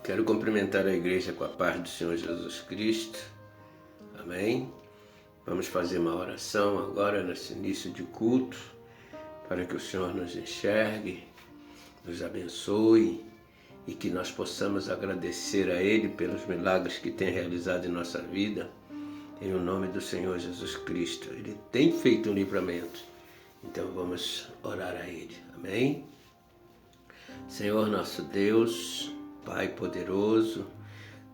Quero cumprimentar a igreja com a paz do Senhor Jesus Cristo. Amém? Vamos fazer uma oração agora nesse início de culto, para que o Senhor nos enxergue, nos abençoe e que nós possamos agradecer a Ele pelos milagres que tem realizado em nossa vida, em o nome do Senhor Jesus Cristo. Ele tem feito um livramento, então vamos orar a Ele. Amém? Senhor nosso Deus, Pai poderoso,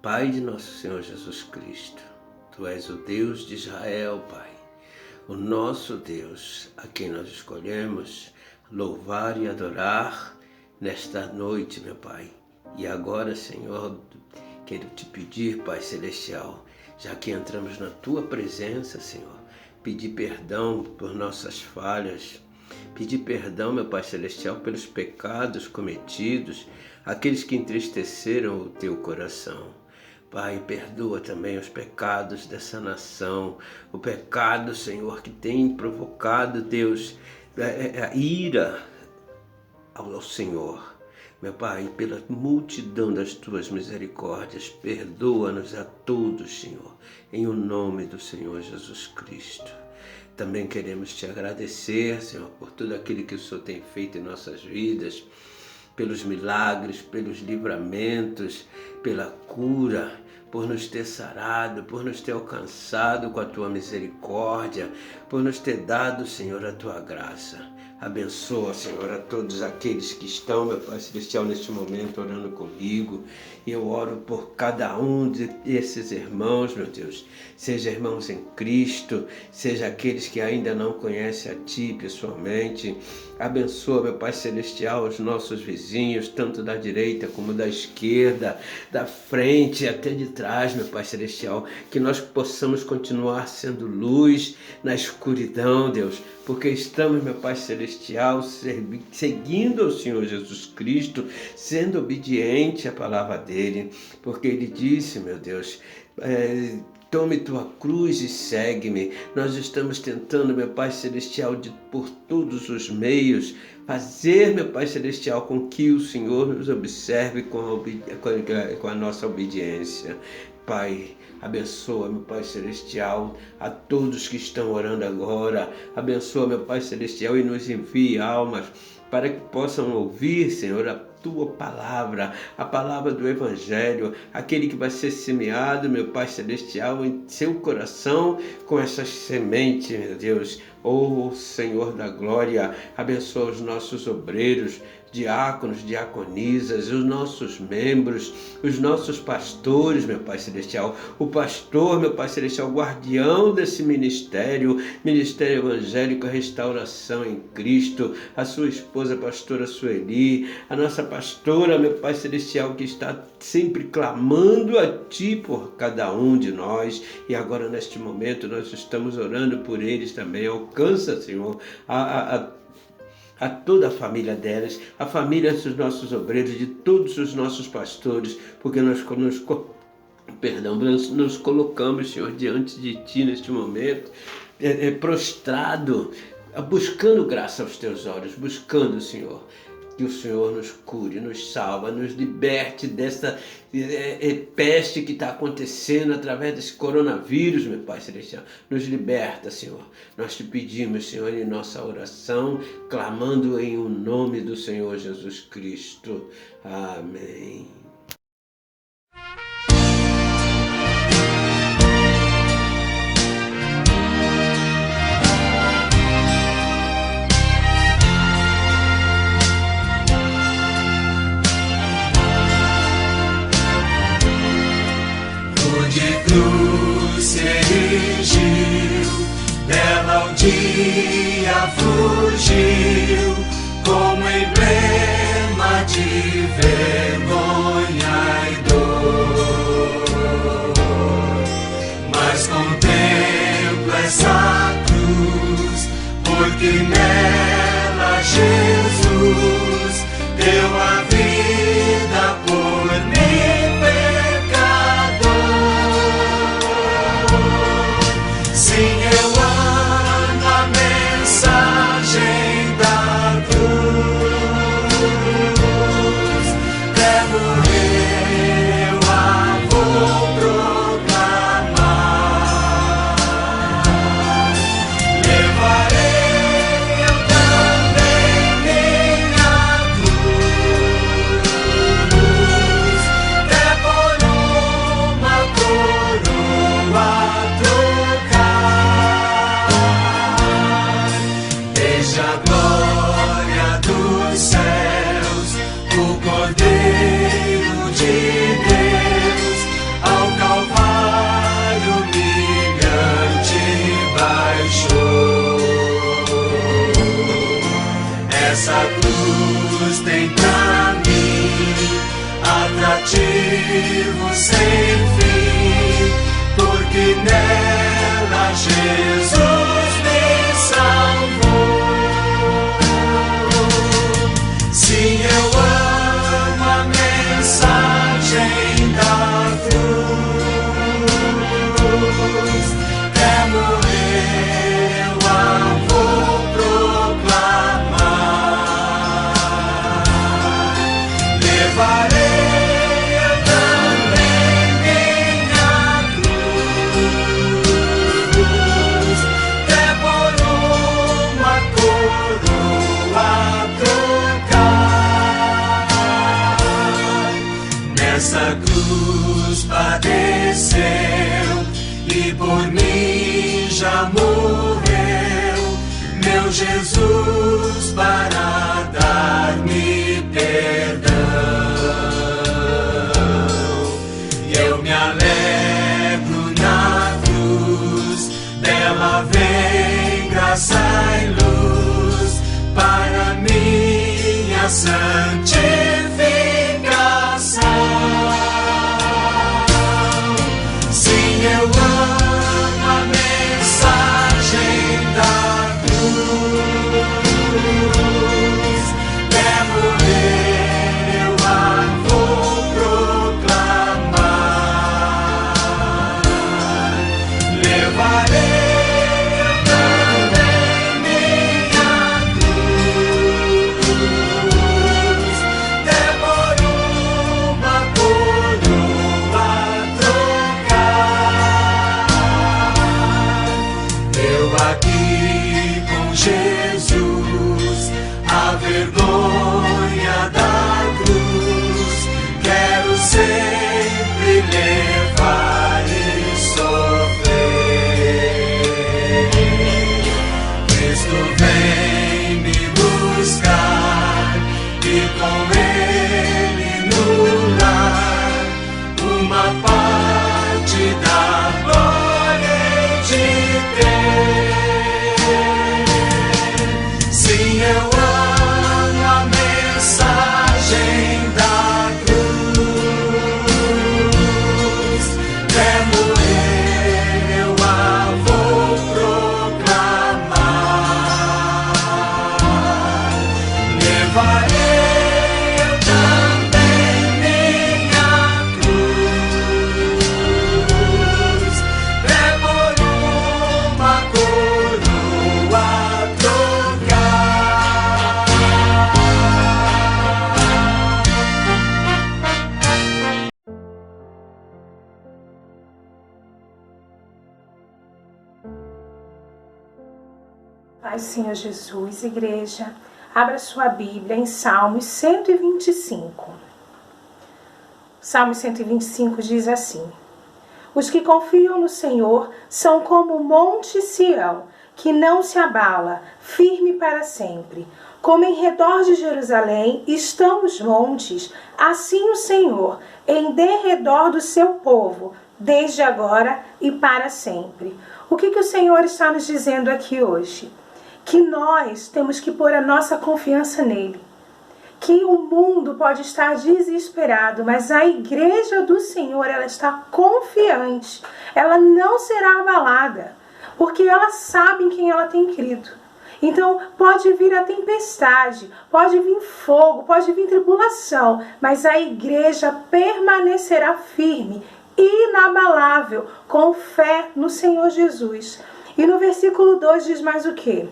Pai de nosso Senhor Jesus Cristo, Tu és o Deus de Israel, Pai, o nosso Deus, a quem nós escolhemos louvar e adorar nesta noite, meu Pai. E agora, Senhor, quero te pedir, Pai Celestial, já que entramos na Tua presença, Senhor, pedir perdão por nossas falhas, pedir perdão, meu Pai Celestial, pelos pecados cometidos, aqueles que entristeceram o Teu coração. Pai, perdoa também os pecados dessa nação, o pecado, Senhor, que tem provocado, Deus, a ira ao Senhor. Meu Pai, pela multidão das Tuas misericórdias, perdoa-nos a todos, Senhor, em o nome do Senhor Jesus Cristo. Também queremos Te agradecer, Senhor, por tudo aquilo que o Senhor tem feito em nossas vidas, pelos milagres, pelos livramentos, pela cura, por nos ter sarado, por nos ter alcançado com a Tua misericórdia, por nos ter dado, Senhor, a Tua graça. Abençoa, Senhor, a todos aqueles que estão, meu Pai Celestial, neste momento orando comigo. E eu oro por cada um desses irmãos, meu Deus, seja irmãos em Cristo, seja aqueles que ainda não conhecem a Ti pessoalmente. Abençoa, meu Pai Celestial, os nossos vizinhos, tanto da direita como da esquerda, da frente até de trás, meu Pai Celestial, que nós possamos continuar sendo luz na escuridão, Deus, porque estamos, meu Pai Celestial, seguindo o Senhor Jesus Cristo, sendo obediente à palavra dEle, porque Ele disse, meu Deus, tome tua cruz e segue-me. Nós estamos tentando, meu Pai Celestial, por todos os meios, fazer, meu Pai Celestial, com que o Senhor nos observe com a nossa obediência. Pai, abençoa, meu Pai Celestial, a todos que estão orando agora. Abençoa, meu Pai Celestial, e nos envie almas para que possam ouvir, Senhor, a Tua palavra, a palavra do Evangelho, aquele que vai ser semeado, meu Pai Celestial, em seu coração com essas sementes, meu Deus. Oh, Senhor da glória, abençoa os nossos obreiros, diáconos, diaconisas, os nossos membros, os nossos pastores, meu Pai Celestial, o pastor, meu Pai Celestial, guardião desse ministério evangélico, a restauração em Cristo, a sua esposa, a pastora Sueli, a nossa pastora, meu Pai Celestial, que está sempre clamando a Ti por cada um de nós, e agora neste momento nós estamos orando por eles também. Alcança, Senhor, a toda a família delas, a família dos nossos obreiros, de todos os nossos pastores, porque nós nos colocamos, Senhor, diante de Ti neste momento, prostrado, buscando graça aos Teus olhos, buscando, Senhor, que o Senhor nos cure, nos salva, nos liberte dessa peste que está acontecendo através desse coronavírus, meu Pai Celestial. Nos liberta, Senhor. Nós Te pedimos, Senhor, em nossa oração, clamando em o nome do Senhor Jesus Cristo. Amém. Cruz se erigiu, dela um dia fugiu, como emblema de vergonha e dor. Mas contemplo essa cruz, porque nela Jesus deu a vida por mim. Sim, eu amo a mensagem da cruz. Levo cruz padeceu e por mim já morreu, meu Jesus, para dar-me perdão. E eu me alegro na cruz, dela vem graça e luz para minha santificação. Sim, eu amo a mensagem da cruz, levo eu a vou proclamar, levarei eu também minha cruz, demoro uma coroa trocar, eu aqui com Jesus, a vergonha da cruz, quero sempre levar e sofrer. Cristo vem me buscar e com Ele no lar uma parte da glória hei de ter. Sim, eu amo a mensagem da cruz, levo eu a vou proclamar, levarei eu também minha cruz, levo uma coroa trocar. Paz, Senhor Jesus. Igreja, abra sua Bíblia em Salmos 125. Salmos 125 diz assim: os que confiam no Senhor são como o monte Sião, que não se abala, firme para sempre. Como em redor de Jerusalém estão os montes, assim o Senhor em derredor do seu povo, desde agora e para sempre. O que o Senhor está nos dizendo aqui hoje? Que nós temos que pôr a nossa confiança nele. Que o mundo pode estar desesperado, mas a igreja do Senhor, ela está confiante. Ela não será abalada, porque ela sabe em quem ela tem crido. Então pode vir a tempestade, pode vir fogo, pode vir tribulação, mas a igreja permanecerá firme, inabalável, com fé no Senhor Jesus. E no versículo 2 diz mais o quê?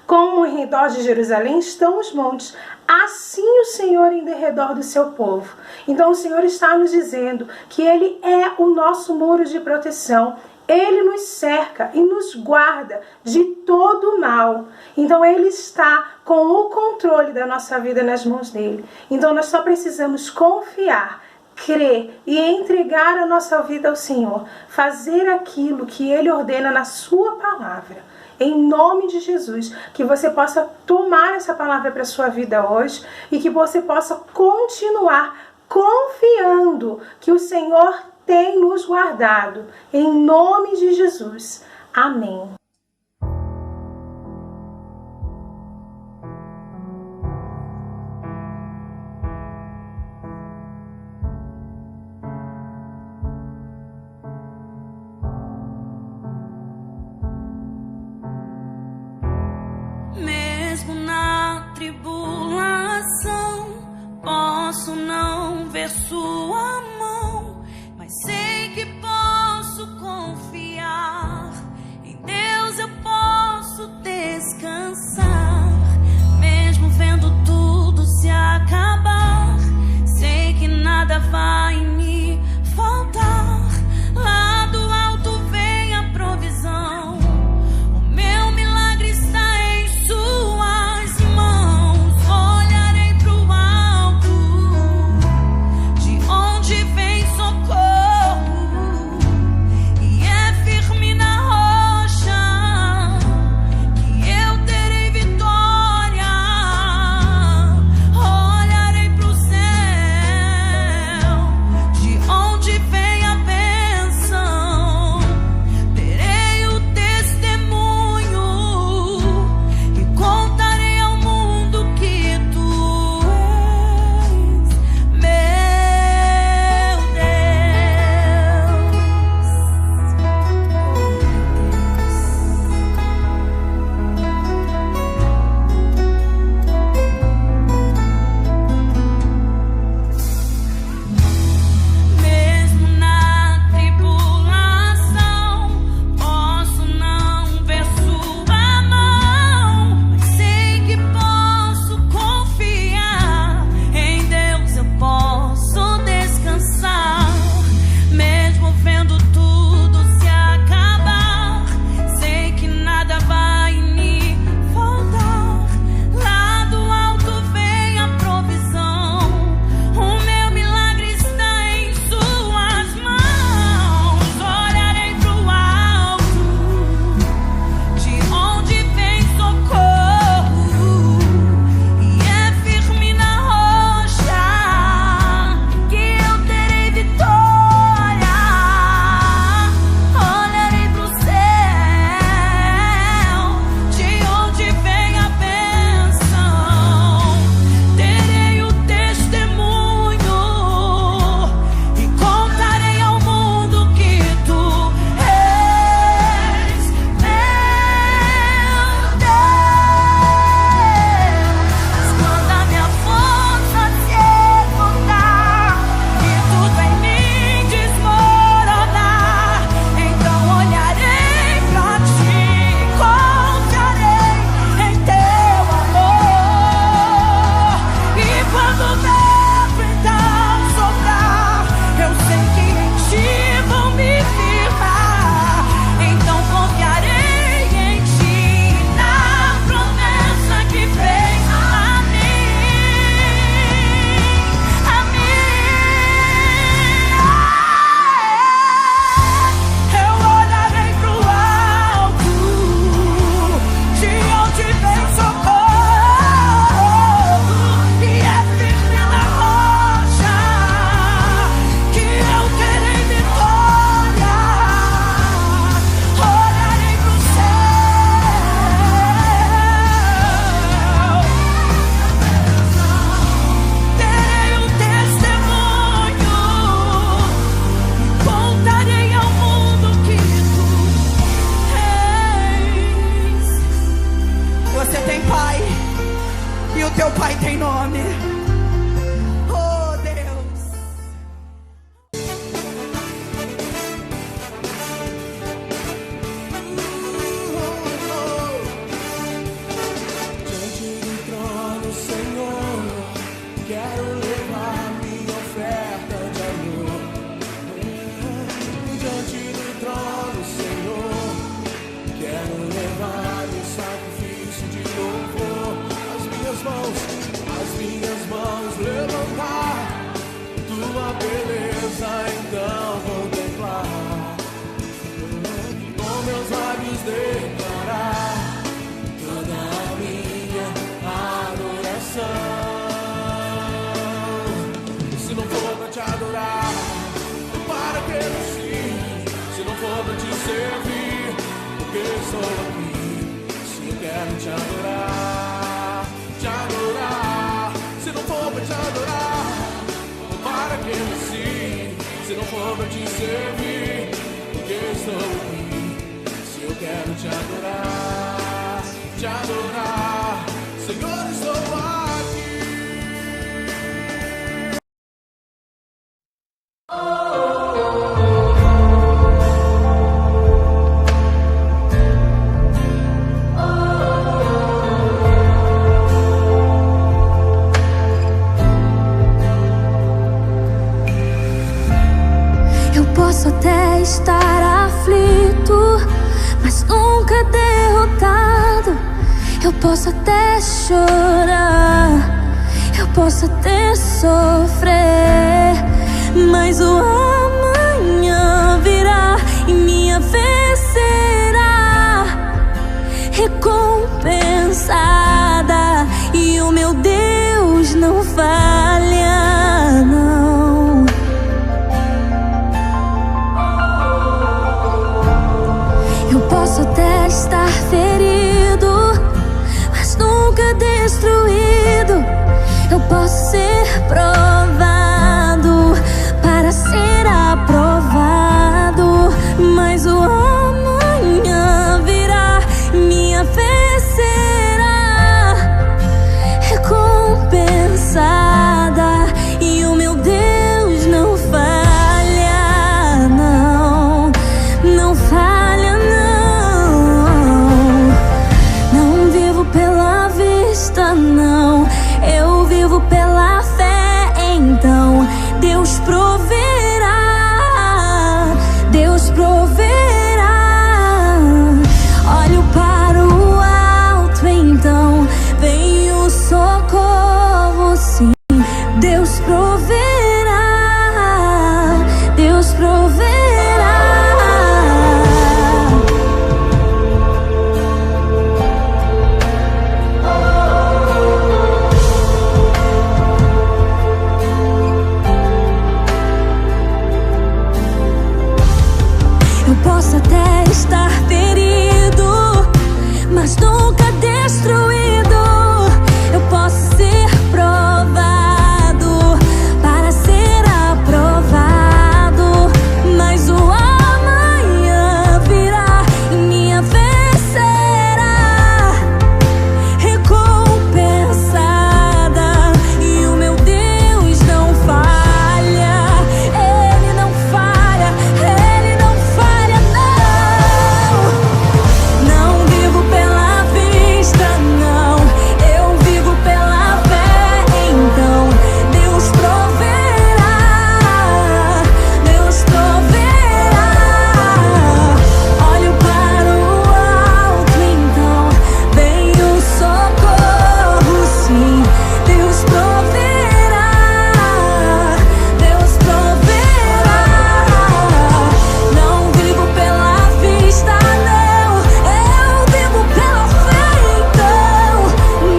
Como em redor de Jerusalém estão os montes, assim o Senhor em derredor do seu povo. Então o Senhor está nos dizendo que Ele é o nosso muro de proteção. Ele nos cerca e nos guarda de todo o mal. Então Ele está com o controle da nossa vida nas mãos dEle. Então nós só precisamos confiar, crer e entregar a nossa vida ao Senhor. Fazer aquilo que Ele ordena na sua palavra. Em nome de Jesus, que você possa tomar essa palavra para a sua vida hoje e que você possa continuar confiando que o Senhor tem nos guardado. Em nome de Jesus. Amém. Mesmo na tribulação, posso não ver sua mão, mas sei que posso confiar. Em Deus eu posso descansar. Mesmo vendo tudo se acabar, sei que nada vai me faltar. Lá do alto vem a provisão. O meu milagre está em suas mãos. Olharei pro alto, de onde vem estou aqui. Se eu quero te adorar, te adorar. Se não for pra te adorar, para que eu nasci? Se não for pra te servir, porque estou aqui. Se eu quero te adorar, Senhor, estou aqui. Eu posso até estar aflito, mas nunca derrotado. Eu posso até chorar, eu posso até sofrer, mas o amanhã virá e minha vez será recompensada. E o meu Deus não falha, não. Eu posso até estar ferido, mas nunca destruído. Eu posso ser provado para ser aprovado, mas o amanhã virá, minha vez será recompensada. E o meu Deus não falha, não, não falha, não. Não vivo pela vista, não, eu vivo pela fé. Então Deus proverá, Deus proverá. Olho para o alto, então vem o socorro, sim. Deus proverá, Deus proverá. Eu posso até estar ferido, mas nunca destruído. Eu posso ser provado para ser aprovado, mas o amanhã virá e minha vez será recompensada. E o meu Deus não falha, Ele não falha, Ele não falha, não. Não vivo pela vista, não, eu vivo pela fé. Então Deus proverá, Deus proverá. Olho para o alto, então vem o socorro, sim. Deus proverá, Deus proverá. Não vivo pela vista, não, eu vivo pela fé. Então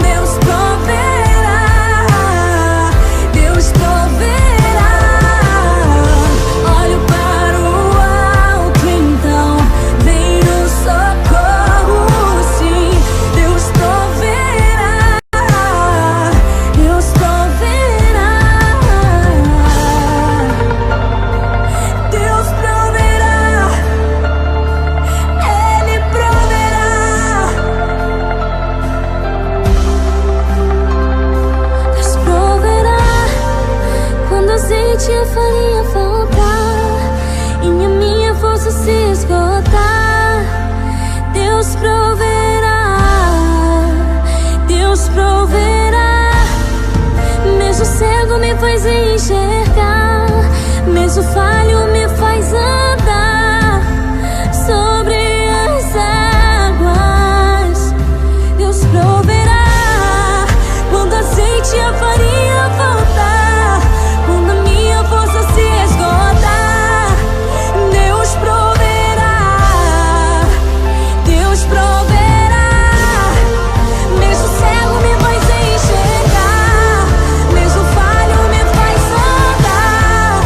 Deus proverá, Deus proverá. Olho para o alto, então vem o socorro, sim. Deus proverá, Deus proverá. Deus proverá, Ele proverá. Deus proverá quando azeite e a farinha faltar e a minha força se esgotar. Deus proverá, Deus proverá. Mesmo cego me faz enxergar, mesmo falho me faz andar sobre as águas. Deus proverá quando azeite e a farinha faltar, quando a minha força se esgotar. Deus proverá, Deus proverá. Mesmo cego me faz enxergar, mesmo falho me faz andar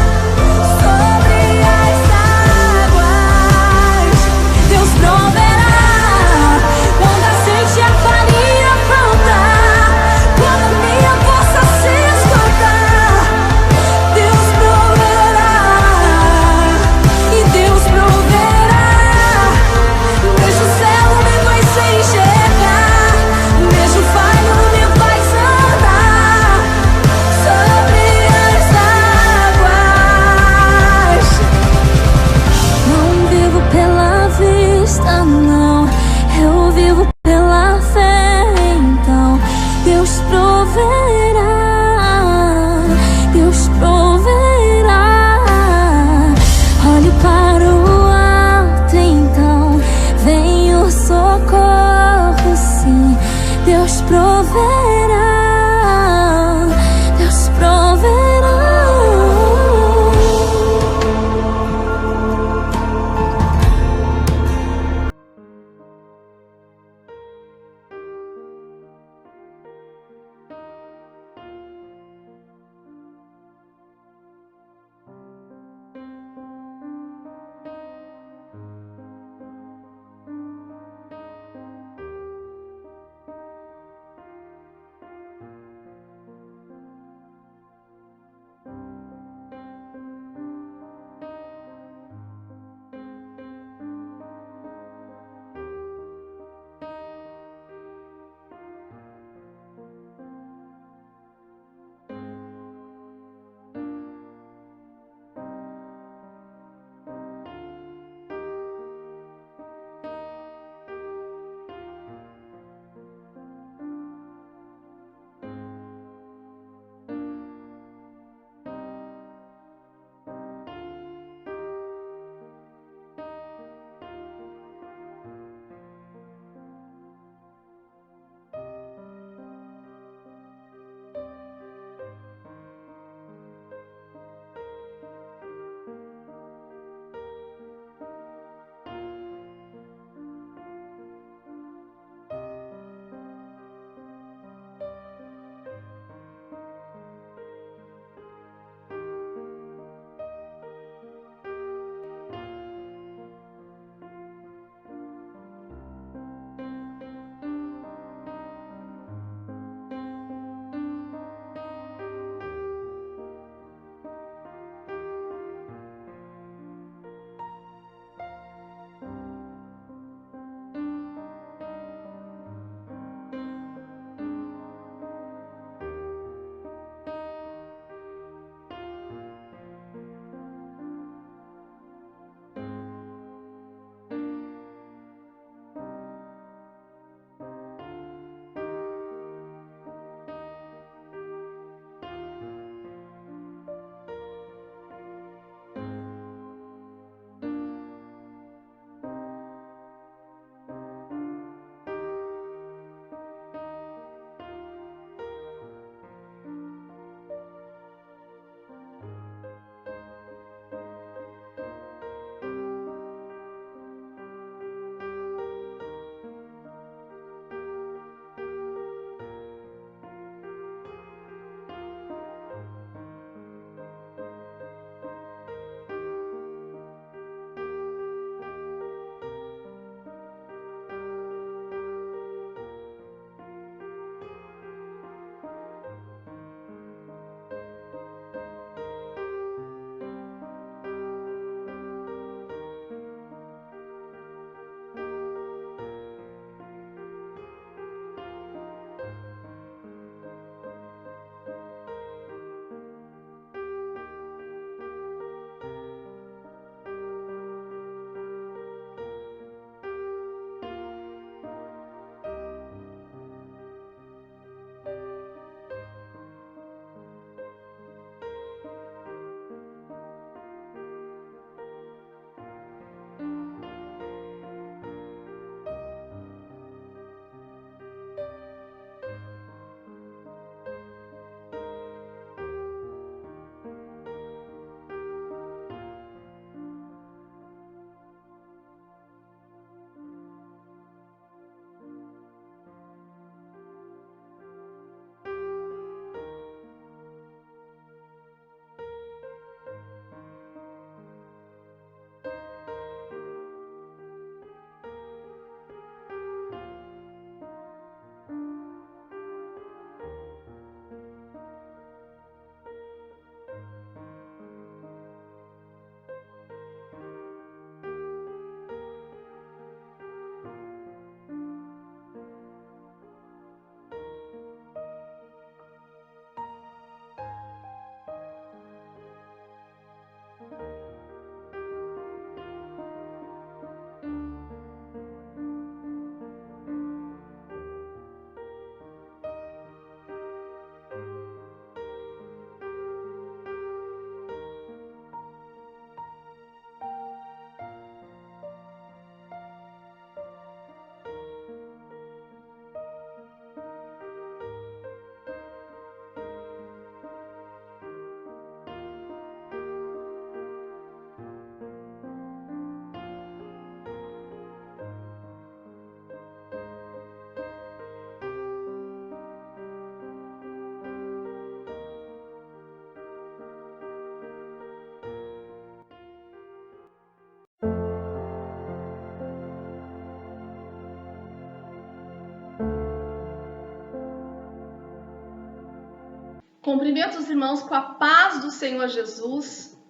Cumprimento os irmãos com a paz do Senhor Jesus.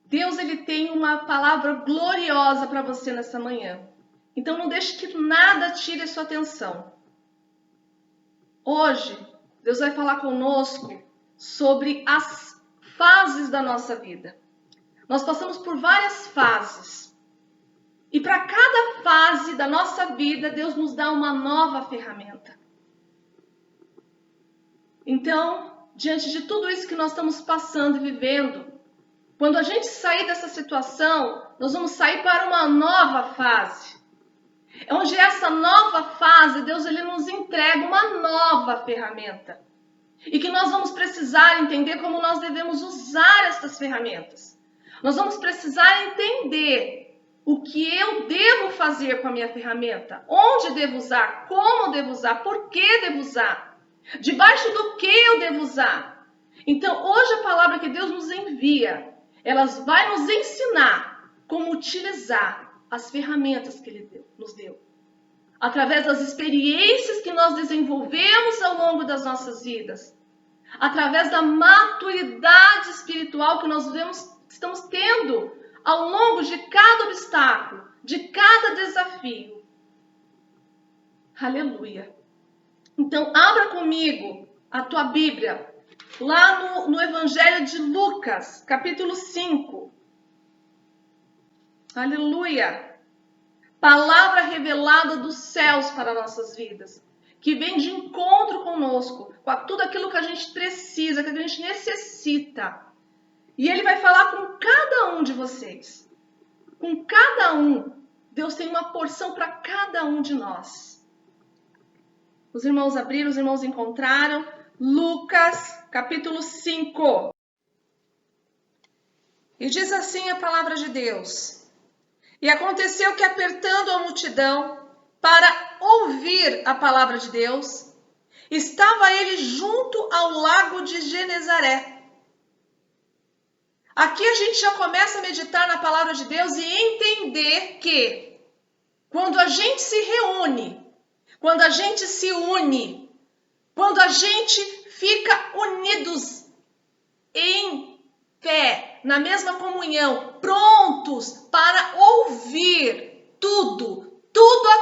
Deus, ele tem uma palavra gloriosa para você nessa manhã. Então não deixe que nada tire a sua atenção. Hoje, Deus vai falar conosco sobre as fases da nossa vida. Nós passamos por várias fases. E para cada fase da nossa vida, Deus nos dá uma nova ferramenta. Então, diante de tudo isso que nós estamos passando e vivendo, quando a gente sair dessa situação, nós vamos sair para uma nova fase. Onde essa nova fase, Deus ele nos entrega uma nova ferramenta. E que nós vamos precisar entender como nós devemos usar essas ferramentas. Nós vamos precisar entender o que eu devo fazer com a minha ferramenta, onde devo usar, como devo usar, por que devo usar. Debaixo do que eu devo usar? Então, hoje a palavra que Deus nos envia, ela vai nos ensinar como utilizar as ferramentas que Ele nos deu. Através das experiências que nós desenvolvemos ao longo das nossas vidas. Através da maturidade espiritual que nós estamos tendo ao longo de cada obstáculo, de cada desafio. Aleluia! Então, abra comigo a tua Bíblia, lá no Evangelho de Lucas, capítulo 5. Aleluia! Palavra revelada dos céus para nossas vidas, que vem de encontro conosco, com tudo aquilo que a gente precisa, que a gente necessita. E Ele vai falar com cada um de vocês. Com cada um. Deus tem uma porção para cada um de nós. Os irmãos abriram, os irmãos encontraram. Lucas, capítulo 5. E diz assim a palavra de Deus. E aconteceu que, apertando a multidão para ouvir a palavra de Deus, estava ele junto ao lago de Genezaré. Aqui a gente já começa a meditar na palavra de Deus e entender que quando a gente se reúne, quando a gente se une, quando a gente fica unidos em fé, na mesma comunhão, prontos para ouvir tudo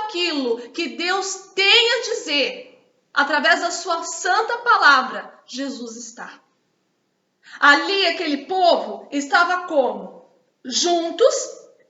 aquilo que Deus tem a dizer, através da sua santa palavra, Jesus está. Ali aquele povo estava como? Juntos,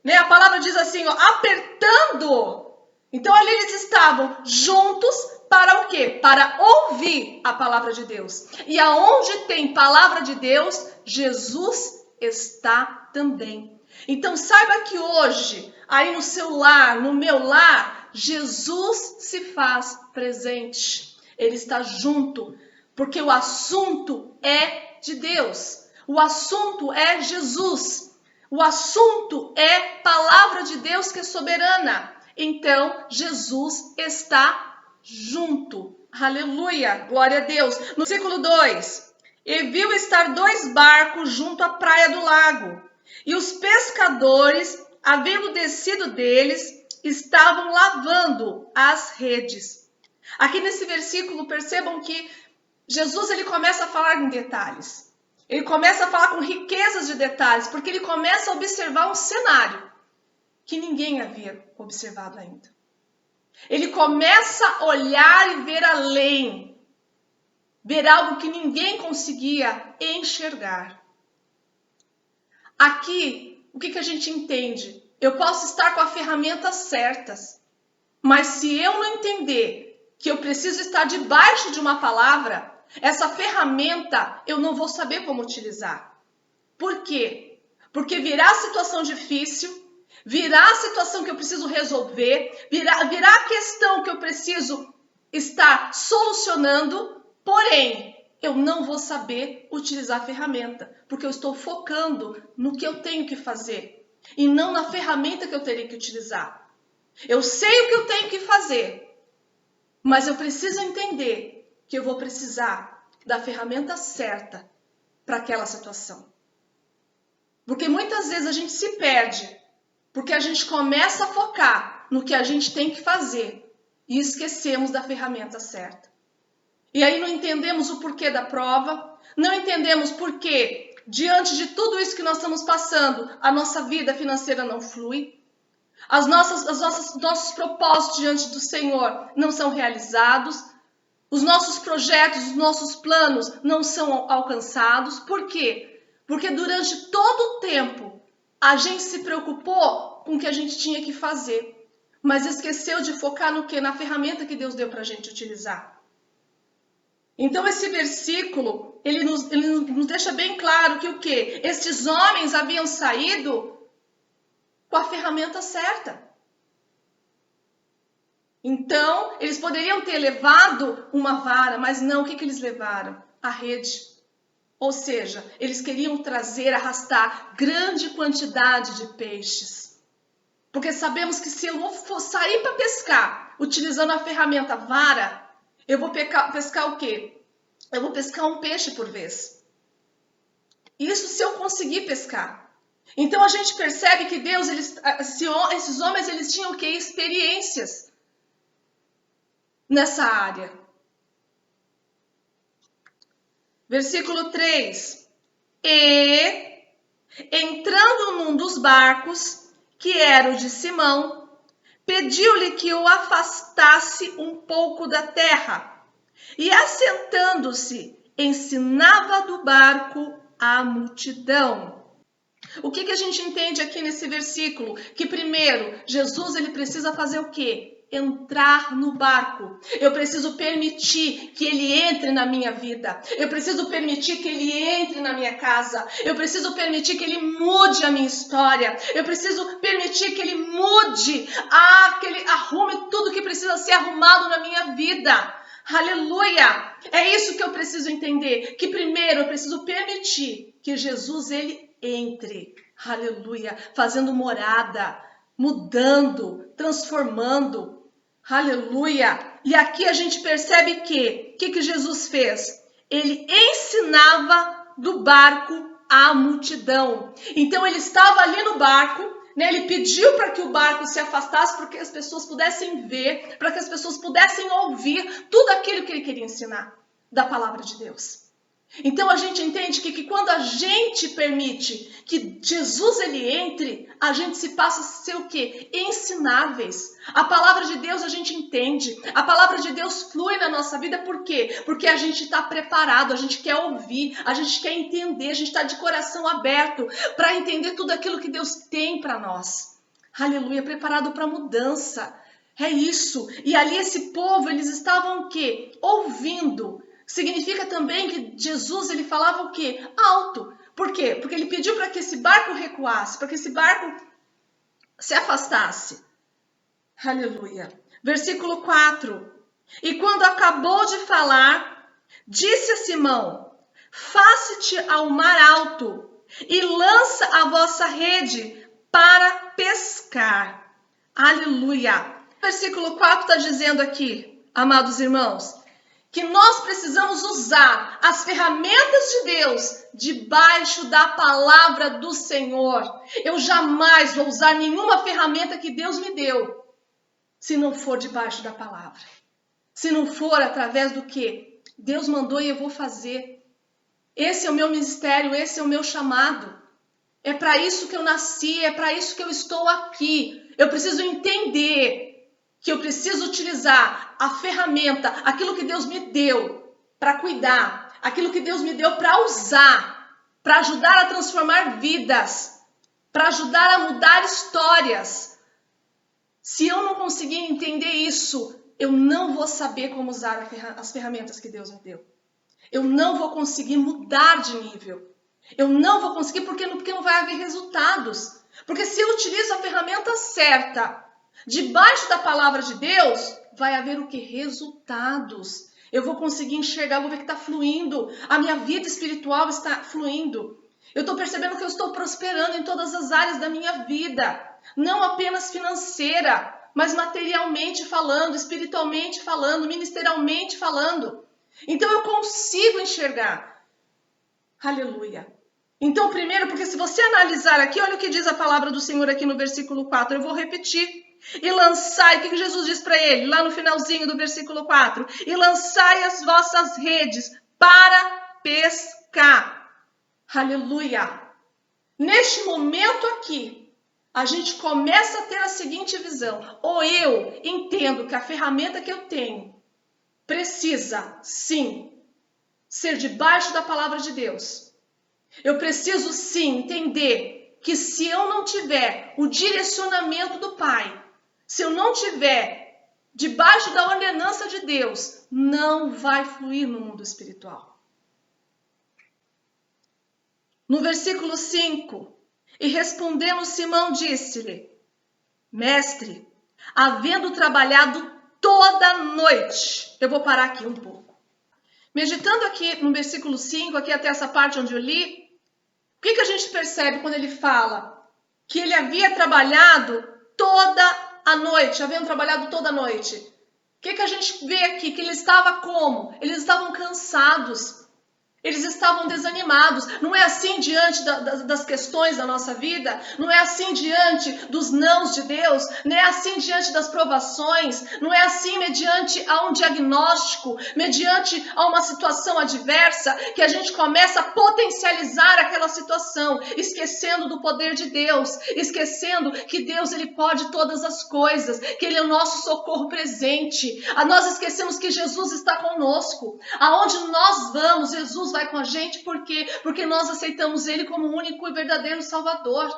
né? A palavra diz assim, ó, apertando. Então ali eles estavam juntos para o quê? Para ouvir a palavra de Deus. E aonde tem palavra de Deus, Jesus está também. Então saiba que hoje, aí no seu lar, no meu lar, Jesus se faz presente. Ele está junto, porque o assunto é de Deus. O assunto é Jesus. O assunto é palavra de Deus que é soberana. Então, Jesus está junto. Aleluia, glória a Deus. No versículo 2, e viu estar 2 barcos junto à praia do lago, e os pescadores, havendo descido deles, estavam lavando as redes. Aqui nesse versículo, percebam que Jesus ele começa a falar em detalhes. Ele começa a falar com riquezas de detalhes, porque ele começa a observar um cenário que ninguém havia observado ainda. Ele começa a olhar e ver além, ver algo que ninguém conseguia enxergar. aqui, o que a gente entende? Eu posso estar com as ferramentas certas, mas se eu não entender que eu preciso estar debaixo de uma palavra, essa ferramenta eu não vou saber como utilizar. Por quê? Porque virá situação difícil, virá a situação que eu preciso resolver, virá a questão que eu preciso estar solucionando, porém, eu não vou saber utilizar a ferramenta, porque eu estou focando no que eu tenho que fazer e não na ferramenta que eu terei que utilizar. Eu sei o que eu tenho que fazer, mas eu preciso entender que eu vou precisar da ferramenta certa para aquela situação. Porque muitas vezes a gente se perde, porque a gente começa a focar no que a gente tem que fazer e esquecemos da ferramenta certa. E aí não entendemos o porquê da prova, não entendemos porquê, diante de tudo isso que nós estamos passando, a nossa vida financeira não flui, nossos propósitos diante do Senhor não são realizados, os nossos projetos, os nossos planos não são alcançados. Por quê? Porque durante todo o tempo a gente se preocupou com o que a gente tinha que fazer, mas esqueceu de focar no quê? Na ferramenta que Deus deu para a gente utilizar. Então esse versículo, ele nos deixa bem claro que o quê? Estes homens haviam saído com a ferramenta certa. Então, eles poderiam ter levado uma vara, mas não, o que eles levaram? A rede. Ou seja, eles queriam trazer, arrastar grande quantidade de peixes. Porque sabemos que se eu for sair para pescar, utilizando a ferramenta vara, eu vou pescar o quê? Eu vou pescar um peixe por vez. Isso se eu conseguir pescar. Então a gente percebe que Deus, esses homens, eles tinham o quê? Experiências nessa área. Versículo 3. E, entrando num dos barcos, que era o de Simão, pediu-lhe que o afastasse um pouco da terra. E, assentando-se, ensinava do barco a multidão. O que a gente entende aqui nesse versículo? Que primeiro, Jesus ele precisa fazer o quê? Entrar no barco. Eu preciso permitir que ele entre na minha vida. Eu preciso permitir que ele entre na minha casa. Eu preciso permitir que ele mude a minha história. Eu preciso permitir que ele mude, que ele arrume tudo que precisa ser arrumado na minha vida. Aleluia! É isso que eu preciso entender. Que primeiro eu preciso permitir que Jesus ele entre. Aleluia! Fazendo morada, mudando, transformando. Aleluia! E aqui a gente percebe que, o que Jesus fez? Ele ensinava do barco à multidão. Então ele estava ali no barco, né? Ele pediu para que o barco se afastasse, para que as pessoas pudessem ver, para que as pessoas pudessem ouvir tudo aquilo que ele queria ensinar da palavra de Deus. Então a gente entende que quando a gente permite que Jesus ele entre, a gente se passa a ser o quê? Ensináveis. A palavra de Deus a gente entende, a palavra de Deus flui na nossa vida, por quê? Porque a gente está preparado, a gente quer ouvir, a gente quer entender, a gente está de coração aberto para entender tudo aquilo que Deus tem para nós. Aleluia, preparado para mudança. É isso. E ali esse povo, eles estavam o quê? Ouvindo. Significa também que Jesus ele falava o quê? Alto. Por quê? Porque ele pediu para que esse barco recuasse, para que esse barco se afastasse. Aleluia. Versículo 4. E quando acabou de falar, disse a Simão: faze-te ao mar alto e lança a vossa rede para pescar. Aleluia. Versículo 4 está dizendo aqui, amados irmãos, que nós precisamos usar as ferramentas de Deus debaixo da palavra do Senhor. Eu jamais vou usar nenhuma ferramenta que Deus me deu se não for debaixo da palavra. Se não for através do que Deus mandou e eu vou fazer. Esse é o meu ministério, esse é o meu chamado. É para isso que eu nasci, é para isso que eu estou aqui. Eu preciso entender que eu preciso utilizar a ferramenta, aquilo que Deus me deu para cuidar, aquilo que Deus me deu para usar para ajudar a transformar vidas, para ajudar a mudar histórias. Se eu não conseguir entender isso, eu não vou saber como usar as ferramentas que Deus me deu. Eu não vou conseguir mudar de nível. Eu não vou conseguir porque não vai haver resultados. Porque se eu utilizo a ferramenta certa, debaixo da palavra de Deus, vai haver o que? Resultados. Eu vou conseguir enxergar, vou ver que está fluindo. A minha vida espiritual está fluindo. Eu estou percebendo que eu estou prosperando em todas as áreas da minha vida. Não apenas financeira, mas materialmente falando, espiritualmente falando, ministerialmente falando. Então eu consigo enxergar. Aleluia. Então, primeiro, porque se você analisar aqui, olha o que diz a palavra do Senhor aqui no versículo 4. Eu vou repetir. E lançai, o que Jesus diz para ele? Lá no finalzinho do versículo 4. E lançai as vossas redes para pescar. Aleluia. Neste momento aqui, a gente começa a ter a seguinte visão. Ou eu entendo que a ferramenta que eu tenho precisa, sim, ser debaixo da palavra de Deus. Eu preciso, sim, entender que se eu não tiver o direcionamento do Pai, se eu não tiver debaixo da ordenança de Deus, não vai fluir no mundo espiritual. No versículo 5, e respondendo Simão disse-lhe, Mestre, havendo trabalhado toda a noite. Eu vou parar aqui um pouco. Meditando aqui no versículo 5, aqui até essa parte onde eu li, o que a gente percebe quando ele fala que ele havia trabalhado toda a noite, havendo trabalhado toda a noite? O que a gente vê aqui? Que ele estava como? Eles estavam cansados. Eles estavam desanimados. Não é assim diante das questões da nossa vida? Não é assim diante dos nãos de Deus? Não é assim diante das provações? Não é assim mediante a um diagnóstico, mediante a uma situação adversa, que a gente começa a potencializar aquela situação, esquecendo do poder de Deus, esquecendo que Deus ele pode todas as coisas, que Ele é o nosso socorro presente. Nós esquecemos que Jesus está conosco. Aonde nós vamos, Jesus vai com a gente. Por quê? Porque nós aceitamos Ele como o único e verdadeiro Salvador.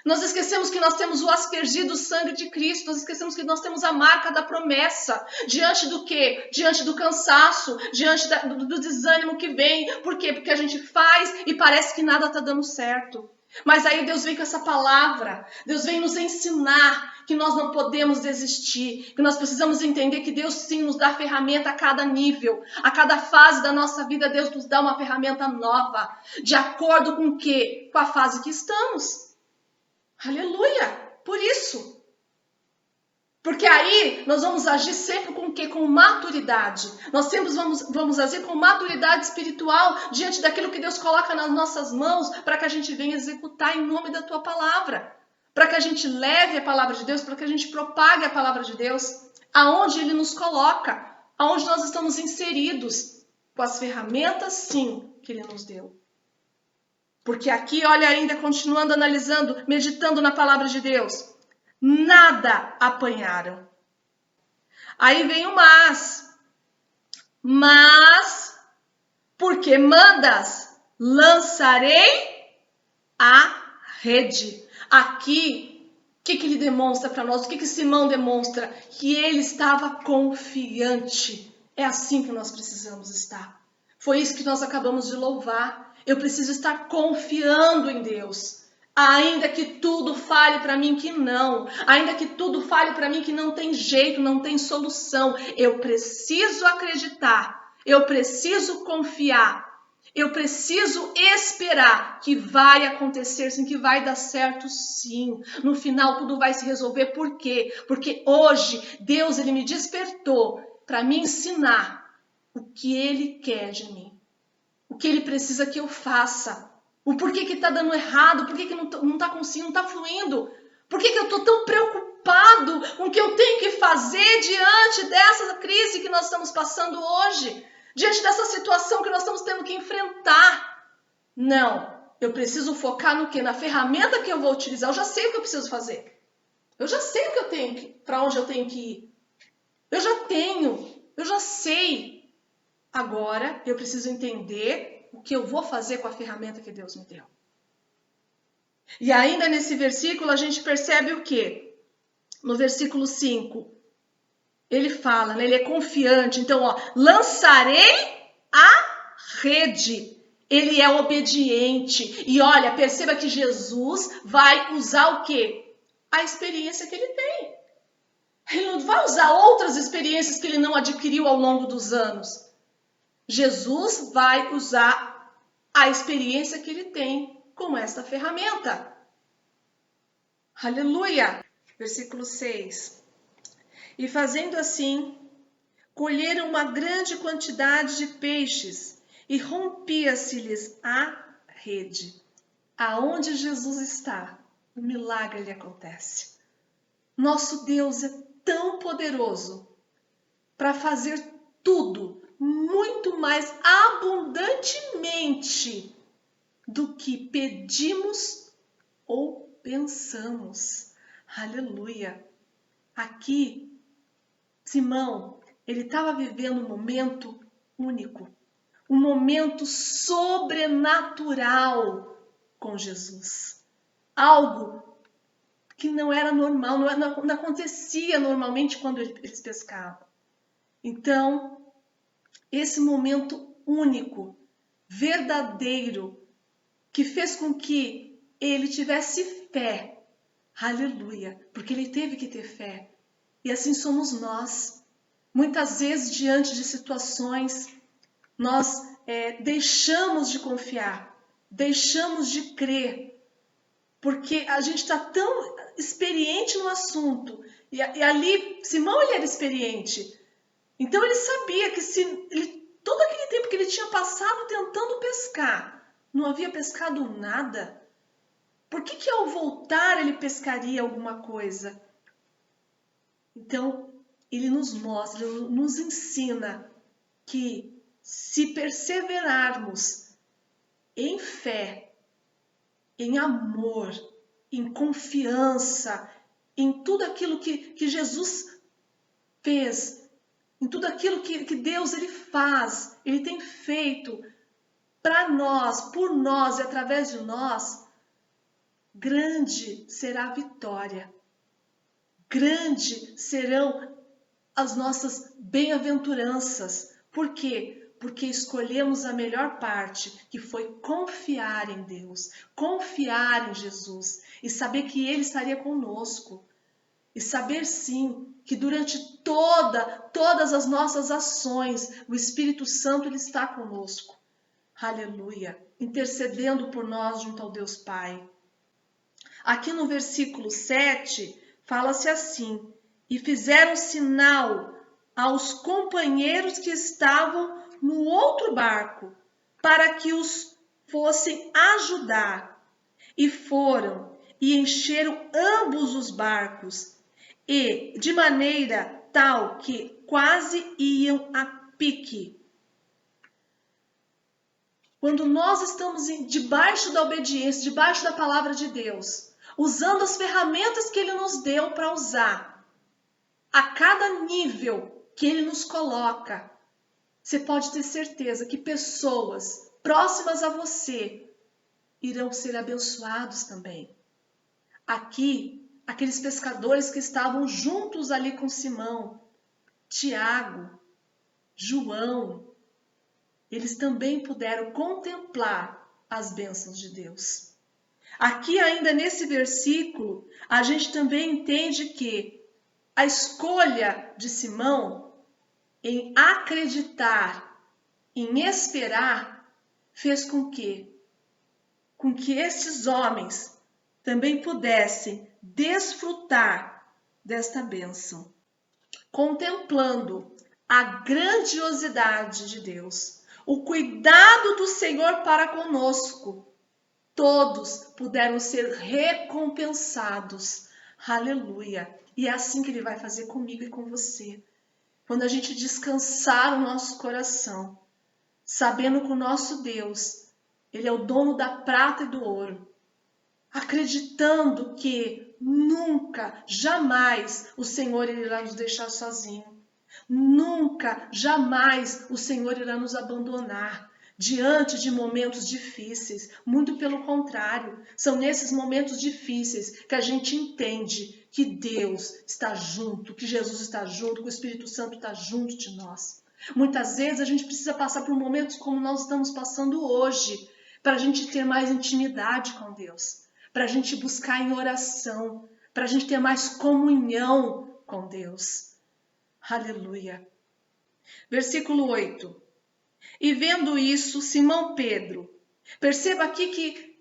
Nós esquecemos que nós temos o aspergido sangue de Cristo. Nós esquecemos que nós temos a marca da promessa. Diante do quê? Diante do cansaço, diante do desânimo que vem. Por quê? Porque a gente faz e parece que nada está dando certo. Mas aí Deus vem com essa palavra, Deus vem nos ensinar que nós não podemos desistir, que nós precisamos entender que Deus sim nos dá ferramenta a cada nível, a cada fase da nossa vida. Deus nos dá uma ferramenta nova, de acordo com o quê? Com a fase que estamos. Aleluia! Por isso. Porque aí nós vamos agir sempre com o quê? Com maturidade. Nós sempre vamos agir com maturidade espiritual diante daquilo que Deus coloca nas nossas mãos para que a gente venha executar em nome da Tua palavra. Para que a gente leve a palavra de Deus, para que a gente propague a palavra de Deus aonde Ele nos coloca, aonde nós estamos inseridos, com as ferramentas, sim, que Ele nos deu. Porque aqui, olha ainda, continuando analisando, meditando na palavra de Deus, nada apanharam. Aí vem o mas, porque mandas, lançarei a rede. Aqui, o que ele demonstra para nós? O que Simão demonstra? Que ele estava confiante. É assim que nós precisamos estar. Foi isso que nós acabamos de louvar. Eu preciso estar confiando em Deus. Ainda que tudo fale para mim que não. Ainda que tudo fale para mim que não tem jeito, não tem solução. Eu preciso acreditar. Eu preciso confiar. Eu preciso esperar que vai acontecer sim, que vai dar certo sim. No final tudo vai se resolver. Por quê? Porque hoje Deus ele me despertou para me ensinar o que Ele quer de mim. O que Ele precisa que eu faça. O porquê que está dando errado, por que não está conseguindo, não está fluindo. Por que eu estou tão preocupado com o que eu tenho que fazer diante dessa crise que nós estamos passando hoje? Diante dessa situação que nós estamos tendo que enfrentar. Não, eu preciso focar no quê? Na ferramenta que eu vou utilizar. Eu já sei o que eu preciso fazer. Eu já sei o que eu tenho que, para onde eu tenho que ir. Eu já sei. Agora eu preciso entender o que eu vou fazer com a ferramenta que Deus me deu. E ainda nesse versículo a gente percebe o quê? No versículo 5, ele fala, né? Ele é confiante. Então, lançarei a rede. Ele é obediente. E olha, perceba que Jesus vai usar o quê? A experiência que ele tem. Ele não vai usar outras experiências que ele não adquiriu ao longo dos anos. Jesus vai usar a experiência que ele tem com esta ferramenta. Aleluia! Versículo 6. E fazendo assim, colheram uma grande quantidade de peixes e rompia-se-lhes a rede. Aonde Jesus está, o milagre lhe acontece. Nosso Deus é tão poderoso para fazer tudo muito mais abundantemente do que pedimos ou pensamos. Aleluia! Aqui, Simão, ele estava vivendo um momento único, um momento sobrenatural com Jesus. Algo que não era normal, não acontecia normalmente quando eles pescavam. Então, esse momento único, verdadeiro, que fez com que ele tivesse fé. Aleluia, porque ele teve que ter fé. E assim somos nós. Muitas vezes, diante de situações, nós deixamos de confiar, deixamos de crer, porque a gente está tão experiente no assunto. E ali, Simão, ele era experiente. Então ele sabia que todo aquele tempo que ele tinha passado tentando pescar, não havia pescado nada. Por que ao voltar ele pescaria alguma coisa? Então, ele nos mostra, ele nos ensina que se perseverarmos em fé, em amor, em confiança, em tudo aquilo que Jesus fez, em tudo aquilo que Deus ele faz, ele tem feito para nós, por nós e através de nós, grande será a vitória. Grande serão as nossas bem-aventuranças. Por quê? Porque escolhemos a melhor parte, que foi confiar em Deus, confiar em Jesus e saber que Ele estaria conosco. E saber sim que durante todas as nossas ações, o Espírito Santo ele está conosco. Aleluia! Intercedendo por nós junto ao Deus Pai. Aqui no versículo 7, fala-se assim: e fizeram sinal aos companheiros que estavam no outro barco, para que os fossem ajudar. E foram e encheram ambos os barcos, e de maneira tal que quase iam a pique. Quando nós estamos debaixo da obediência, debaixo da palavra de Deus, usando as ferramentas que Ele nos deu para usar, a cada nível que Ele nos coloca, você pode ter certeza que pessoas próximas a você irão ser abençoados também. Aqui, aqueles pescadores que estavam juntos ali com Simão, Tiago, João, eles também puderam contemplar as bênçãos de Deus. Aqui ainda nesse versículo, a gente também entende que a escolha de Simão em acreditar, em esperar, fez com que esses homens também pudessem desfrutar desta bênção, contemplando a grandiosidade de Deus, o cuidado do Senhor para conosco. Todos puderam ser recompensados. Aleluia! E é assim que Ele vai fazer comigo e com você. Quando a gente descansar o nosso coração, sabendo que o nosso Deus, Ele é o dono da prata e do ouro, acreditando que nunca, jamais o Senhor irá nos deixar sozinhos. Nunca, jamais o Senhor irá nos abandonar. diante de momentos difíceis. Muito pelo contrário, são nesses momentos difíceis que a gente entende que Deus está junto, que Jesus está junto, que o Espírito Santo está junto de nós. Muitas vezes a gente precisa passar por momentos como nós estamos passando hoje, para a gente ter mais intimidade com Deus, para a gente buscar em oração, para a gente ter mais comunhão com Deus. Aleluia. Versículo 8. E vendo isso, Simão Pedro, perceba aqui que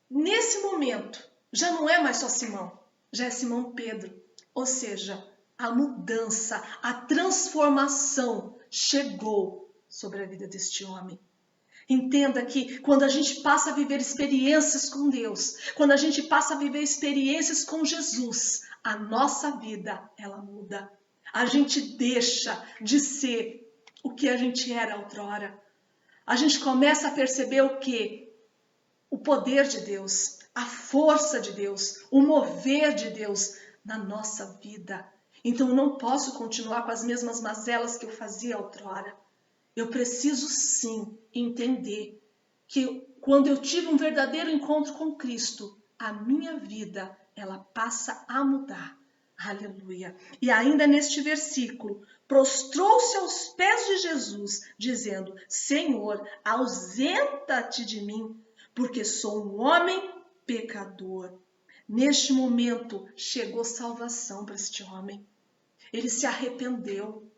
nesse momento já não é mais só Simão, já é Simão Pedro. Ou seja, a mudança, a transformação chegou sobre a vida deste homem. Entenda que quando a gente passa a viver experiências com Deus, quando a gente passa a viver experiências com Jesus, a nossa vida, ela muda. A gente deixa de ser o que a gente era outrora. A gente começa a perceber o quê? O poder de Deus, a força de Deus, o mover de Deus na nossa vida. Então eu não posso continuar com as mesmas mazelas que eu fazia outrora. Eu preciso sim entender que quando eu tive um verdadeiro encontro com Cristo, a minha vida, ela passa a mudar. Aleluia. E ainda neste versículo, prostrou-se aos pés de Jesus, dizendo: Senhor, ausenta-te de mim, porque sou um homem pecador. Neste momento, chegou salvação para este homem. Ele se arrependeu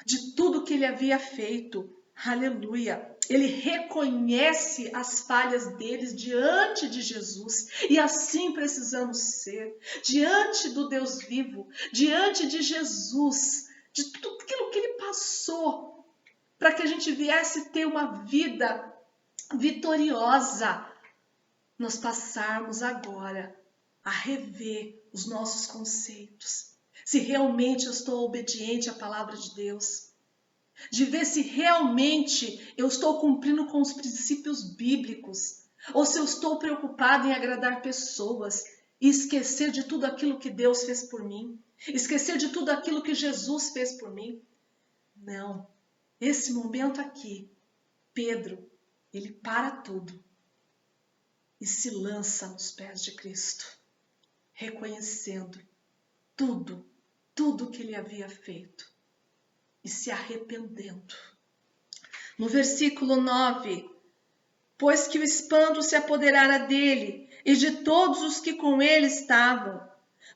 de tudo que ele havia feito. Aleluia. Ele reconhece as falhas deles diante de Jesus. E assim precisamos ser. Diante do Deus vivo. Diante de Jesus. De tudo aquilo que ele passou. Para que a gente viesse ter uma vida vitoriosa. Nós passarmos agora a rever os nossos conceitos. Se realmente eu estou obediente à palavra de Deus. De ver se realmente eu estou cumprindo com os princípios bíblicos. Ou se eu estou preocupado em agradar pessoas e esquecer de tudo aquilo que Deus fez por mim. Esquecer de tudo aquilo que Jesus fez por mim. Não. Esse momento aqui, Pedro, ele para tudo e se lança nos pés de Cristo, reconhecendo tudo que ele havia feito e se arrependendo. No versículo 9, pois que o espanto se apoderara dele e de todos os que com ele estavam,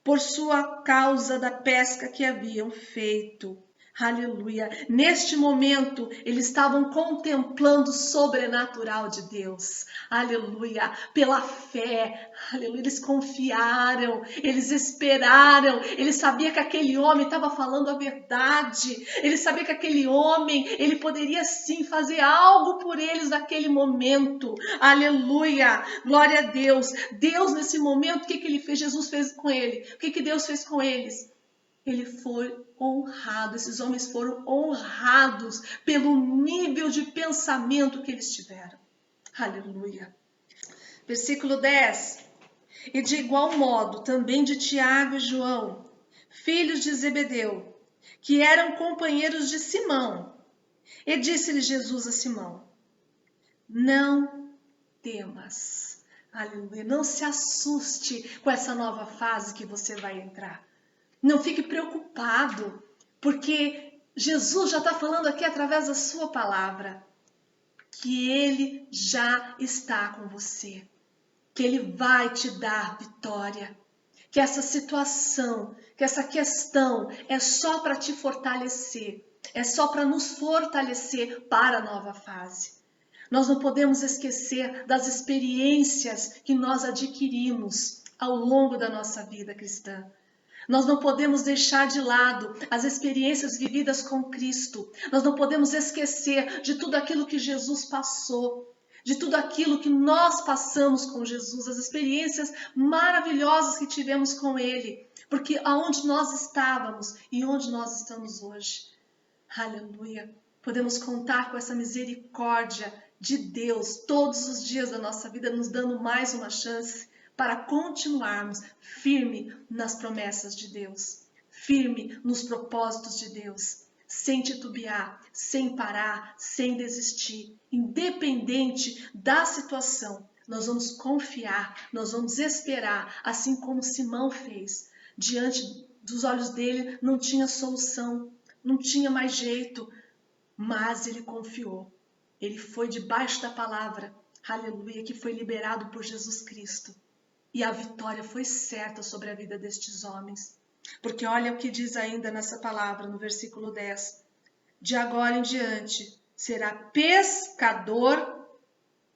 por sua causa da pesca que haviam feito. Aleluia. Neste momento, eles estavam contemplando o sobrenatural de Deus. Aleluia. Pela fé. Aleluia. Eles confiaram. Eles esperaram. Eles sabiam que aquele homem estava falando a verdade. Eles sabiam que aquele homem, ele poderia sim fazer algo por eles naquele momento. Aleluia. Glória a Deus. Deus, nesse momento, o que ele fez? Jesus fez com ele. O que Deus fez com eles? Ele foi honrado, esses homens foram honrados pelo nível de pensamento que eles tiveram. Aleluia. Versículo 10. E de igual modo também de Tiago e João, filhos de Zebedeu, que eram companheiros de Simão. E disse-lhe Jesus a Simão: não temas. Aleluia. Não se assuste com essa nova fase que você vai entrar. Não fique preocupado, porque Jesus já está falando aqui através da sua palavra, que Ele já está com você, que Ele vai te dar vitória, que essa situação, que essa questão é só para te fortalecer, é só para nos fortalecer para a nova fase. Nós não podemos esquecer das experiências que nós adquirimos ao longo da nossa vida cristã. Nós não podemos deixar de lado as experiências vividas com Cristo. Nós não podemos esquecer de tudo aquilo que Jesus passou, de tudo aquilo que nós passamos com Jesus, as experiências maravilhosas que tivemos com Ele, porque aonde nós estávamos e onde nós estamos hoje. Aleluia! Podemos contar com essa misericórdia de Deus todos os dias da nossa vida, nos dando mais uma chance para continuarmos firme nas promessas de Deus, firme nos propósitos de Deus, sem titubear, sem parar, sem desistir, independente da situação. Nós vamos confiar, nós vamos esperar, assim como Simão fez. Diante dos olhos dele não tinha solução, não tinha mais jeito, mas ele confiou. Ele foi debaixo da palavra, aleluia, que foi liberado por Jesus Cristo. E a vitória foi certa sobre a vida destes homens. Porque olha o que diz ainda nessa palavra, no versículo 10. De agora em diante, será pescador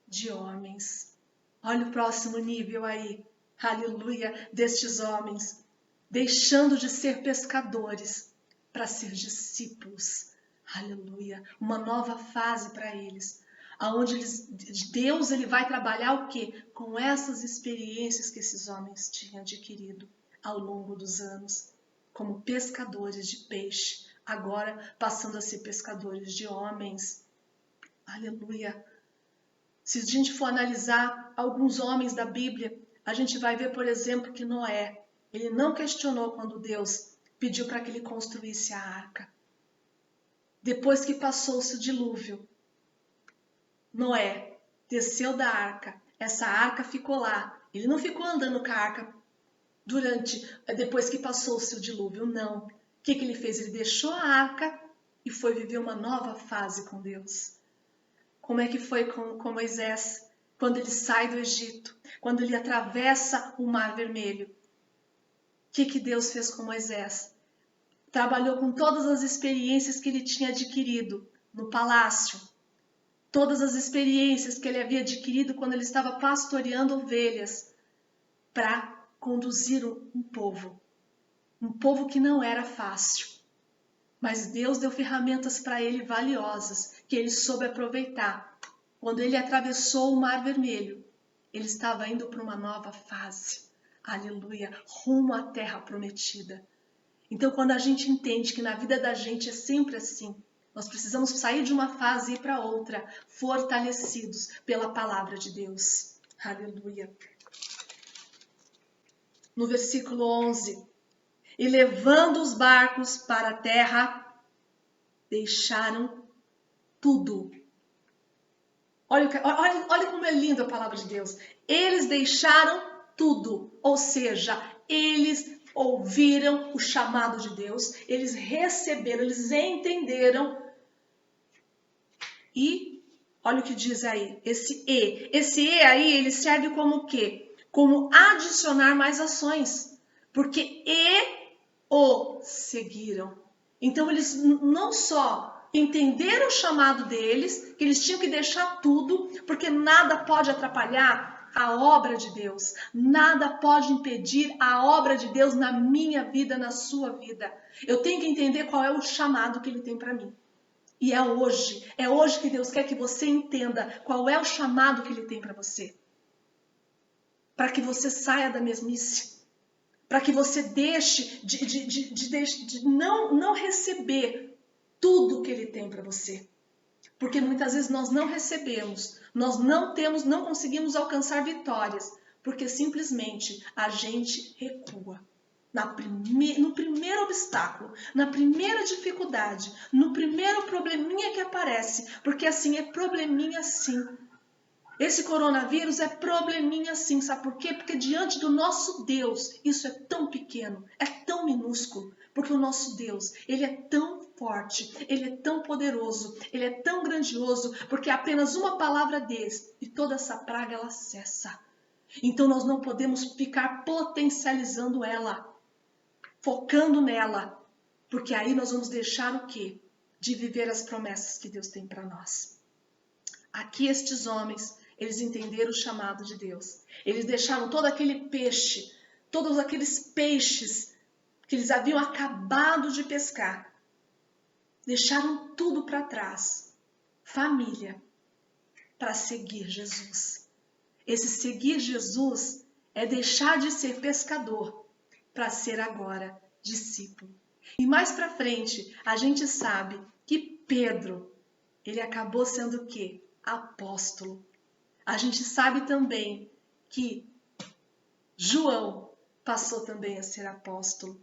de homens. Olha o próximo nível aí, aleluia, destes homens. Deixando de ser pescadores para ser discípulos. Aleluia, uma nova fase para eles. Aonde Deus ele vai trabalhar o quê? Com essas experiências que esses homens tinham adquirido ao longo dos anos, como pescadores de peixe, agora passando a ser pescadores de homens. Aleluia. Se a gente for analisar alguns homens da Bíblia, a gente vai ver, por exemplo, que Noé, ele não questionou quando Deus pediu para que ele construísse a arca. Depois que passou-se o dilúvio, Noé desceu da arca, essa arca ficou lá. Ele não ficou andando com a arca depois que passou-se o dilúvio, não. O que ele fez? Ele deixou a arca e foi viver uma nova fase com Deus. Como é que foi com Moisés? Quando ele sai do Egito, quando ele atravessa o Mar Vermelho. O que Deus fez com Moisés? Trabalhou com todas as experiências que ele tinha adquirido no palácio. Todas as experiências que ele havia adquirido quando ele estava pastoreando ovelhas para conduzir um povo que não era fácil, mas Deus deu ferramentas para ele valiosas, que ele soube aproveitar. Quando ele atravessou o Mar Vermelho, ele estava indo para uma nova fase, aleluia, rumo à terra prometida. Então, quando a gente entende que na vida da gente é sempre assim, nós precisamos sair de uma fase e ir para outra, fortalecidos pela palavra de Deus. Aleluia. No versículo 11. E levando os barcos para a terra, deixaram tudo. Olha como é lindo a palavra de Deus. Eles deixaram tudo. Ou seja, eles ouviram o chamado de Deus, eles receberam, eles entenderam. E olha o que diz aí, esse E aí, ele serve como o quê? Como adicionar mais ações, porque o seguiram. Então eles não só entenderam o chamado deles, que eles tinham que deixar tudo, porque nada pode atrapalhar a obra de Deus, nada pode impedir a obra de Deus na minha vida, na sua vida. Eu tenho que entender qual é o chamado que Ele tem para mim. E é hoje que Deus quer que você entenda qual é o chamado que Ele tem para você. Para que você saia da mesmice, para que você deixe de não receber tudo que Ele tem para você. Porque muitas vezes nós não recebemos, nós não conseguimos alcançar vitórias, porque simplesmente a gente recua. No primeiro obstáculo, na primeira dificuldade, no primeiro probleminha que aparece, porque assim, é probleminha sim. Esse coronavírus é probleminha sim, sabe por quê? Porque diante do nosso Deus, isso é tão pequeno, é tão minúsculo, porque o nosso Deus, Ele é tão forte, Ele é tão poderoso, Ele é tão grandioso, porque apenas uma palavra dele e toda essa praga ela cessa. Então nós não podemos ficar potencializando ela, focando nela, porque aí nós vamos deixar o quê? De viver as promessas que Deus tem para nós. Aqui estes homens, eles entenderam o chamado de Deus. Eles deixaram todo aquele peixe, todos aqueles peixes que eles haviam acabado de pescar. Deixaram tudo para trás. Família, para seguir Jesus. Esse seguir Jesus é deixar de ser pescador para ser agora discípulo. E mais para frente, a gente sabe que Pedro, ele acabou sendo o quê? Apóstolo. A gente sabe também que João passou também a ser apóstolo.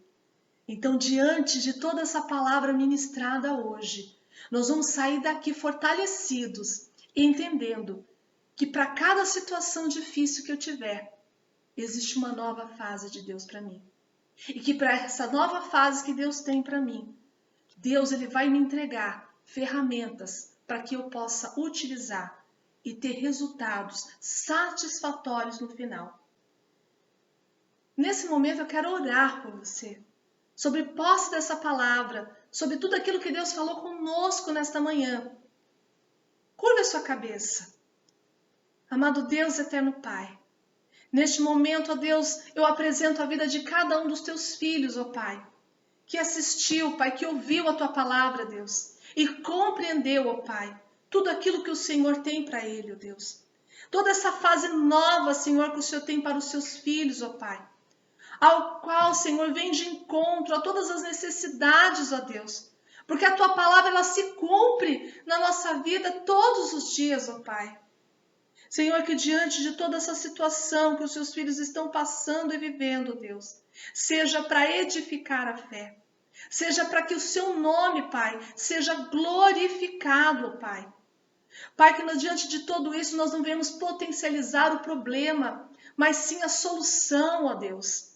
Então, diante de toda essa palavra ministrada hoje, nós vamos sair daqui fortalecidos, entendendo que para cada situação difícil que eu tiver, existe uma nova fase de Deus para mim. E que para essa nova fase que Deus tem para mim, Deus ele vai me entregar ferramentas para que eu possa utilizar e ter resultados satisfatórios no final. Nesse momento eu quero orar por você, sobre posse dessa palavra, sobre tudo aquilo que Deus falou conosco nesta manhã. Curva a sua cabeça. Amado Deus, eterno Pai, neste momento, ó Deus, eu apresento a vida de cada um dos teus filhos, ó Pai, que assistiu, Pai, que ouviu a tua palavra, Deus, e compreendeu, ó Pai, tudo aquilo que o Senhor tem para ele, ó Deus. Toda essa fase nova, Senhor, que o Senhor tem para os seus filhos, ó Pai, ao qual, Senhor, vem de encontro a todas as necessidades, ó Deus, porque a tua palavra, ela se cumpre na nossa vida todos os dias, ó Pai. Senhor, que diante de toda essa situação que os seus filhos estão passando e vivendo, Deus, seja para edificar a fé, seja para que o seu nome, Pai, seja glorificado, Pai. Pai, que diante de tudo isso nós não venhamos potencializar o problema, mas sim a solução, ó Deus.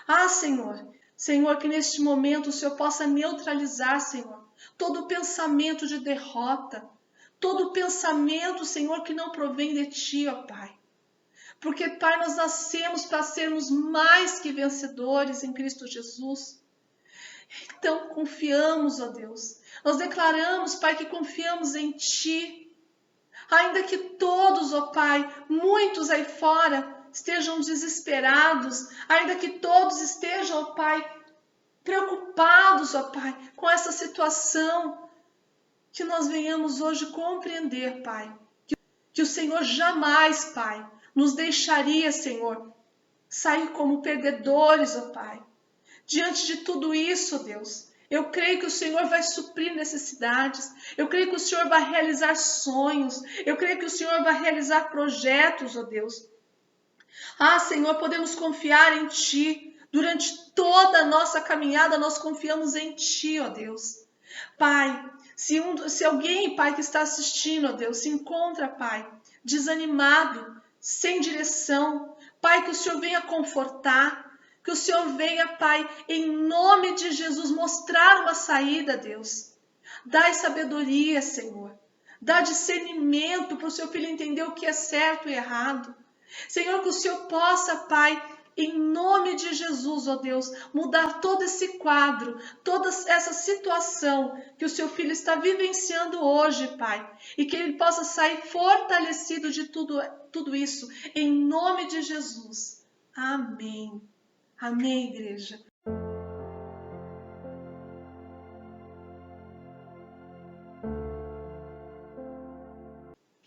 Ah, Senhor, que neste momento o Senhor possa neutralizar, Senhor, todo pensamento de derrota, todo pensamento, Senhor, que não provém de Ti, ó Pai. Porque, Pai, nós nascemos para sermos mais que vencedores em Cristo Jesus. Então, confiamos, ó Deus. Nós declaramos, Pai, que confiamos em Ti. Ainda que todos, ó Pai, muitos aí fora estejam desesperados, ainda que todos estejam, ó Pai, preocupados, ó Pai, com essa situação, que nós venhamos hoje compreender, Pai, que o Senhor jamais, Pai, nos deixaria, Senhor, sair como perdedores, ó Pai. Diante de tudo isso, Deus, eu creio que o Senhor vai suprir necessidades, eu creio que o Senhor vai realizar sonhos, eu creio que o Senhor vai realizar projetos, ó Deus. Ah, Senhor, podemos confiar em Ti. Durante toda a nossa caminhada, nós confiamos em Ti, ó Deus. Pai, se alguém, Pai, que está assistindo, ó Deus, se encontra, Pai, desanimado, sem direção, Pai, que o Senhor venha confortar, que o Senhor venha, Pai, em nome de Jesus, mostrar uma saída, Deus. Dai sabedoria, Senhor. Dá discernimento para o seu filho entender o que é certo e errado. Senhor, que o Senhor possa, Pai, em nome de Jesus, ó Deus, mudar todo esse quadro, toda essa situação que o seu filho está vivenciando hoje, Pai. E que ele possa sair fortalecido de tudo isso, em nome de Jesus. Amém. Amém, igreja.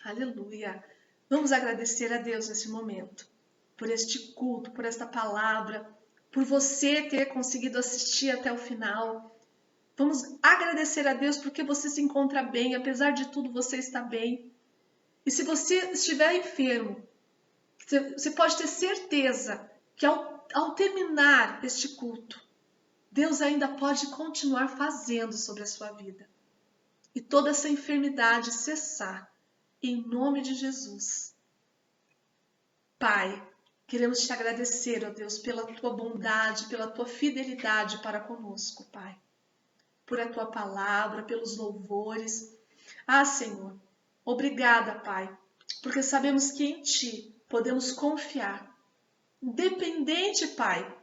Aleluia. Vamos agradecer a Deus nesse momento, por este culto, por esta palavra, por você ter conseguido assistir até o final. Vamos agradecer a Deus porque você se encontra bem, apesar de tudo você está bem. E se você estiver enfermo, você pode ter certeza que ao terminar este culto, Deus ainda pode continuar fazendo sobre a sua vida. E toda essa enfermidade cessar, em nome de Jesus. Pai, queremos te agradecer, ó Deus, pela tua bondade, pela tua fidelidade para conosco, Pai. Por a tua palavra, pelos louvores. Ah, Senhor, obrigada, Pai, porque sabemos que em Ti podemos confiar. Independente, Pai,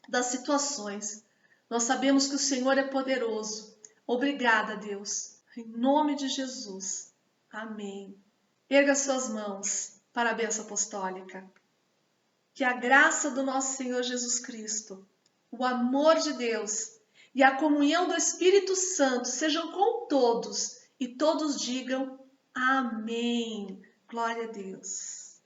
das situações, nós sabemos que o Senhor é poderoso. Obrigada, Deus. Em nome de Jesus. Amém. Erga suas mãos para a bênção apostólica. Que a graça do nosso Senhor Jesus Cristo, o amor de Deus e a comunhão do Espírito Santo sejam com todos e todos digam amém. Glória a Deus.